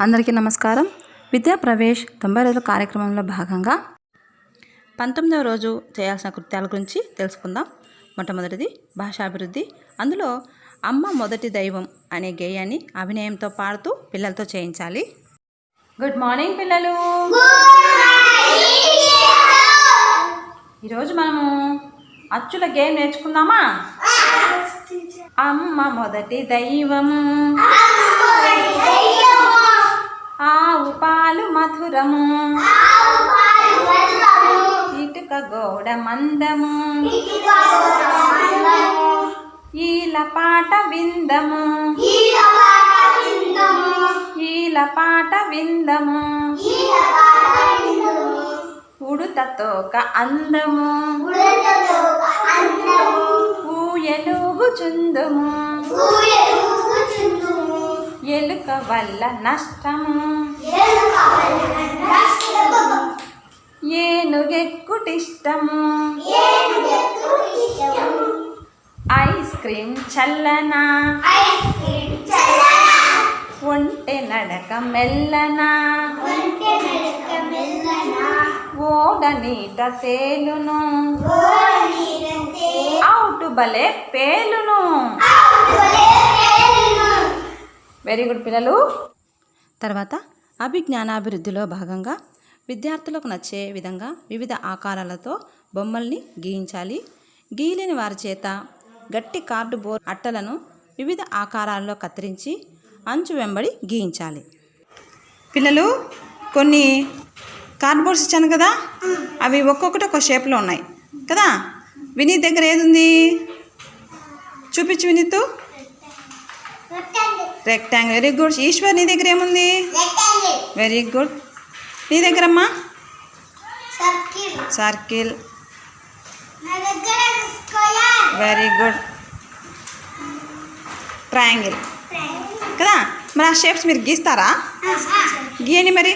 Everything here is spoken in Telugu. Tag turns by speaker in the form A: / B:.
A: అందరికీ నమస్కారం. విద్యా ప్రవేశ్ 90 రోజుల కార్యక్రమంలో భాగంగా 19వ రోజు చేయాల్సిన కృత్యాల గురించి తెలుసుకుందాం. మొట్టమొదటిది భాషాభివృద్ధి. అందులో అమ్మ మొదటి దైవం అనే గేయాన్ని అభినయంతో పాడుతూ పిల్లలతో చేయించాలి. గుడ్ మార్నింగ్ పిల్లలు. ఈరోజు మనము అచ్చుల గేయం నేర్చుకుందామా? అమ్మ మొదటి దైవము, ఆవు పాలు మధురము, ఇటుక గోడ మందము, ఈల పాట విందము, ఈల పాట విందము, ఉడుత తోక అందము, ఊయలుగు చుందుము, ఎలుక వల్ల నష్టము, ఏనుగెక్కుటిష్టము, ఐస్ క్రీమ్ చల్లనా, ఒంటె నడక మెల్లనా, ఓడ నీట తేలును, అవుటు బలే పేలును. వెరీ గుడ్ పిల్లలు. తర్వాత అభిజ్ఞానాభివృద్ధిలో భాగంగా విద్యార్థులకు నచ్చే విధంగా వివిధ ఆకారాలతో బొమ్మల్ని గీయించాలి. గీయలేని వారి చేత గట్టి కార్డుబోర్డ్ అట్టలను వివిధ ఆకారాల్లో కత్తిరించి అంచు వెంబడి గీయించాలి. పిల్లలు, కొన్ని కార్డ్బోర్డ్స్ ఇచ్చాను కదా, అవి ఒక్కొక్కటి ఒక షేప్లో ఉన్నాయి కదా. వినీత్ దగ్గర ఏది ఉంది? చూపించు Vineeth. Rectangle. Very good. Eshwar నీ దగ్గర ఏముంది? Very good. నీ దగ్గరమ్మా? సర్కిల్. Very good. ట్రయాంగిల్ కదా. మరి ఆ షేప్స్ మీరు గీస్తారా? గీయండి మరి.